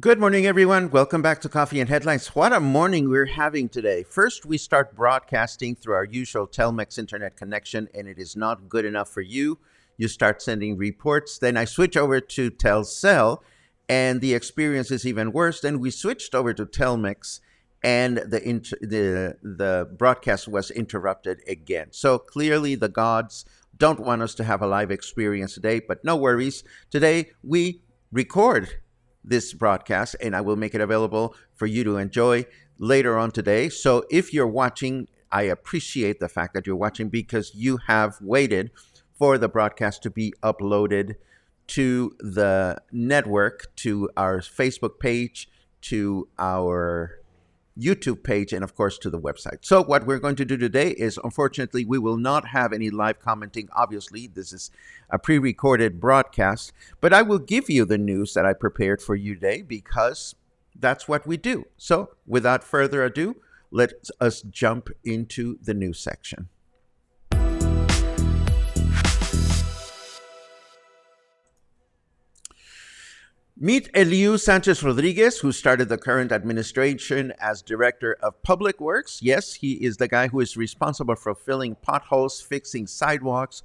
Good morning, everyone. Welcome back to Coffee and Headlines. What a morning we're having today. First, we start broadcasting through our usual Telmex internet connection, and it is not good enough for you. You start sending reports. Then I switch over to Telcel, and the experience is even worse. Then we switched over to Telmex, and the broadcast was interrupted again. So clearly, the gods don't want us to have a live experience today, but no worries. Today, we record this broadcast, and I will make it available for you to enjoy later on today. So if you're watching, I appreciate the fact that you're watching because you have waited for the broadcast to be uploaded to the network, to our Facebook page, to our YouTube page, and of course to the website. So what we're going to do today is, unfortunately, we will not have any live commenting. Obviously, this is a pre-recorded broadcast, but I will give you the news that I prepared for you today because that's what we do. So without further ado, let us jump into the news section. Meet Eliu Sanchez Rodriguez, who started the current administration as Director of Public Works. Yes, he is the guy who is responsible for filling potholes, fixing sidewalks,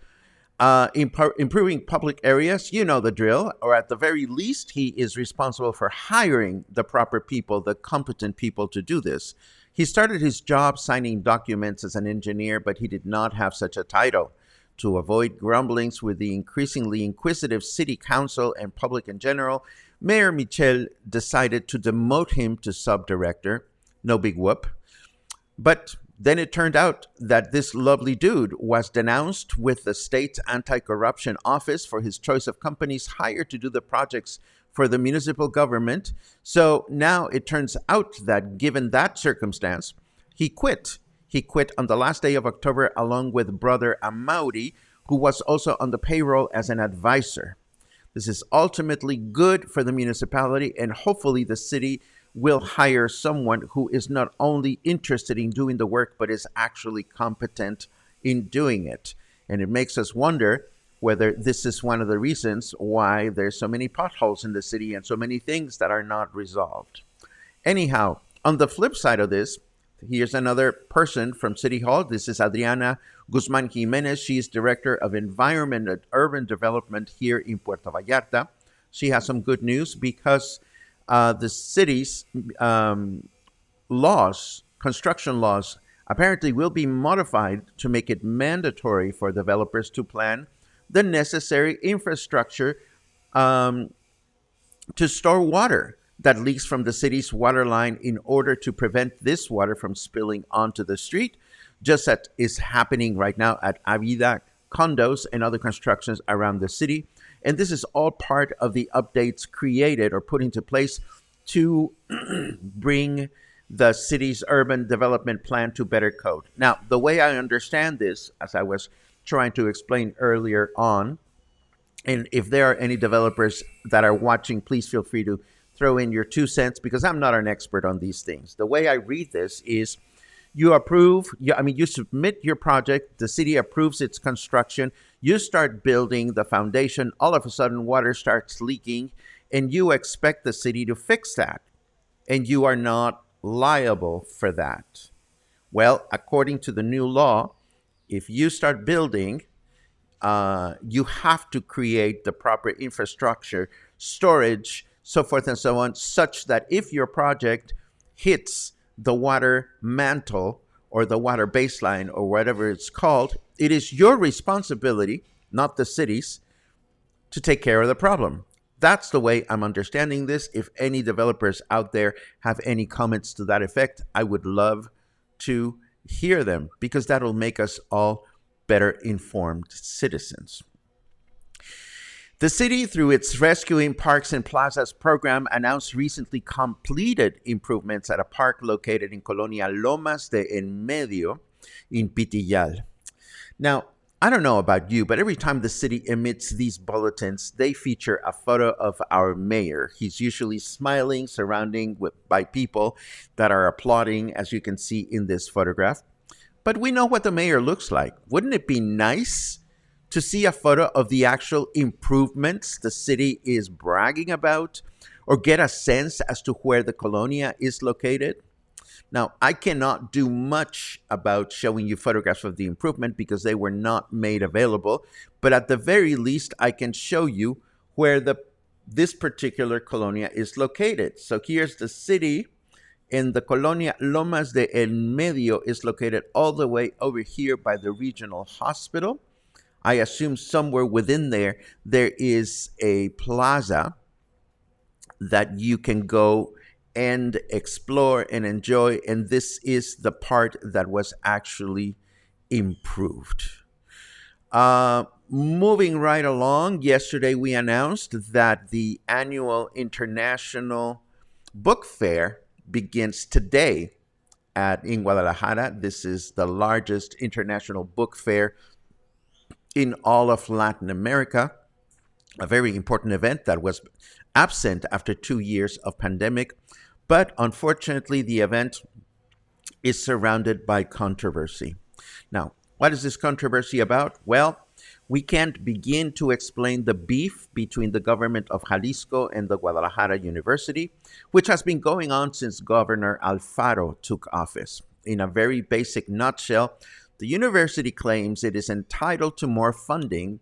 improving public areas. You know the drill. Or at the very least, he is responsible for hiring the proper people, the competent people to do this. He started his job signing documents as an engineer, but he did not have such a title. To avoid grumblings with the increasingly inquisitive city council and public in general, Mayor Michel decided to demote him to subdirector. No big whoop. But then it turned out that this lovely dude was denounced with the state's anti-corruption office for his choice of companies hired to do the projects for the municipal government. So now it turns out that given that circumstance, he quit. He quit on the last day of October along with brother Amaury, who was also on the payroll as an advisor. This is ultimately good for the municipality, and hopefully the city will hire someone who is not only interested in doing the work, but is actually competent in doing it. And it makes us wonder whether this is one of the reasons why there's so many potholes in the city and so many things that are not resolved. Anyhow, on the flip side of this, here's another person from City Hall. This is Adriana Guzman Jimenez. She is Director of Environment and Urban Development here in Puerto Vallarta. She has some good news because the city's laws, construction laws, apparently will be modified to make it mandatory for developers to plan the necessary infrastructure to store water that leaks from the city's water line in order to prevent this water from spilling onto the street, just as is happening right now at Avida condos and other constructions around the city. And this is all part of the updates created or put into place to bring the city's urban development plan to better code. Now, the way I understand this, as I was trying to explain earlier on, and if there are any developers that are watching, please feel free to throw in your 2 cents because I'm not an expert on these things. The way I read this is you submit your project, the city approves its construction, you start building the foundation, all of a sudden water starts leaking, and you expect the city to fix that, and you are not liable for that. Well, according to the new law, if you start building, you have to create the proper infrastructure, storage, so forth and so on, such that if your project hits the water mantle or the water baseline or whatever it's called, it is your responsibility, not the city's, to take care of the problem. That's the way I'm understanding this. If any developers out there have any comments to that effect, I would love to hear them because that'll make us all better informed citizens. The city, through its Rescuing Parks and Plazas program, announced recently completed improvements at a park located in Colonia Lomas de En Medio in Pitillal. Now, I don't know about you, but every time the city emits these bulletins, they feature a photo of our mayor. He's usually smiling, surrounded by people that are applauding, as you can see in this photograph. But we know what the mayor looks like. Wouldn't it be nice to see a photo of the actual improvements the city is bragging about? or get a sense as to where the colonia is located? Now, I cannot do much about showing you photographs of the improvement because they were not made available, but at the very least, I can show you where this particular colonia is located. So here's the city, and the colonia Lomas de El Medio is located all the way over here by the regional hospital. I assume somewhere within there is a plaza that you can go and explore and enjoy. And this is the part that was actually improved. Moving right along, yesterday we announced that the annual International Book Fair begins today in Guadalajara. This is the largest international book fair in all of Latin America. A very important event that was absent after 2 years of pandemic. But unfortunately, the event is surrounded by controversy. Now, what is this controversy about? Well, we can't begin to explain the beef between the government of Jalisco and the Guadalajara University, which has been going on since Governor Alfaro took office. In a very basic nutshell, the university claims it is entitled to more funding,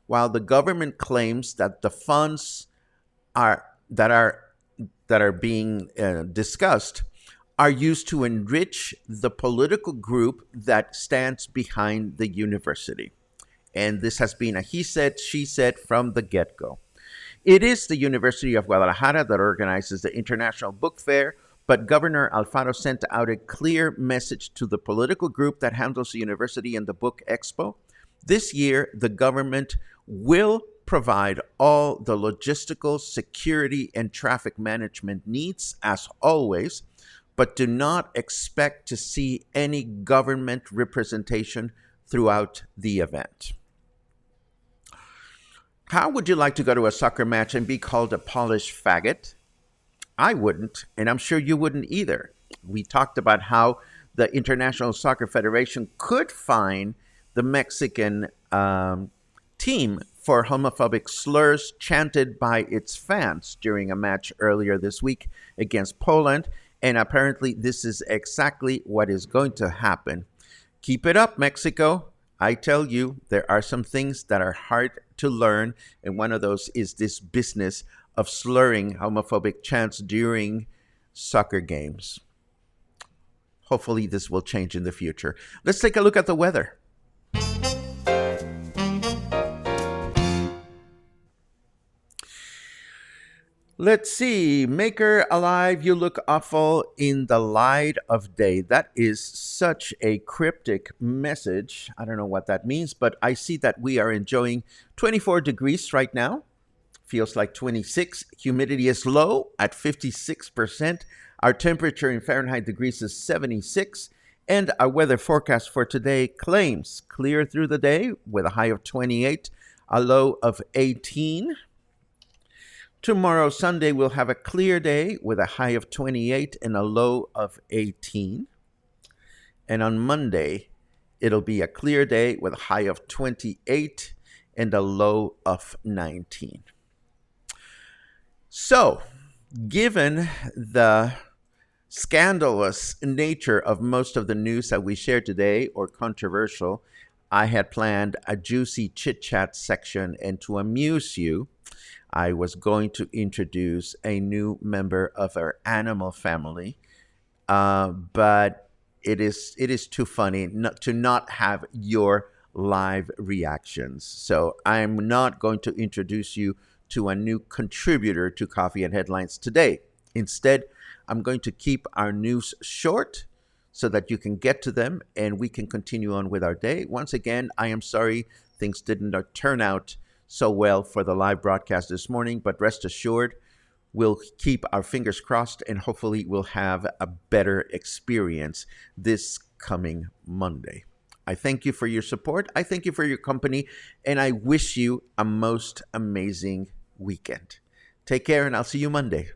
while the government claims that the funds that are being discussed are used to enrich the political group that stands behind the university. And this has been a he said, she said from the get-go. It is the University of Guadalajara that organizes the International Book Fair, but Governor Alfaro sent out a clear message to the political group that handles the university and the Book Expo. This year, the government will provide all the logistical, security, and traffic management needs, as always, but do not expect to see any government representation throughout the event. How would you like to go to a soccer match and be called a polished faggot? I wouldn't, and I'm sure you wouldn't either. We talked about how the International Soccer Federation could fine the Mexican team for homophobic slurs chanted by its fans during a match earlier this week against Poland. And apparently this is exactly what is going to happen. Keep it up, Mexico. I tell you, there are some things that are hard to learn, and one of those is this business of slurring homophobic chants during soccer games. Hopefully this will change in the future. Let's take a look at the weather. Let's see. Maker alive, you look awful in the light of day. That is such a cryptic message. I don't know what that means, but I see that we are enjoying 24 degrees right now. Feels like 26. Humidity is low at 56%. Our temperature in Fahrenheit degrees is 76. And our weather forecast for today claims clear through the day with a high of 28, a low of 18. Tomorrow, Sunday, we'll have a clear day with a high of 28 and a low of 18. And on Monday, it'll be a clear day with a high of 28 and a low of 19. So, given the scandalous nature of most of the news that we shared today, or controversial, I had planned a juicy chit-chat section, and to amuse you, I was going to introduce a new member of our animal family, but it is too funny to not have your live reactions. So I'm not going to introduce you to a new contributor to Coffee and Headlines today. Instead, I'm going to keep our news short so that you can get to them and we can continue on with our day. Once again, I am sorry things didn't turn out so well for the live broadcast this morning, but rest assured, we'll keep our fingers crossed and hopefully we'll have a better experience this coming Monday. I thank you for your support. I thank you for your company, and I wish you a most amazing weekend. Take care, and I'll see you Monday.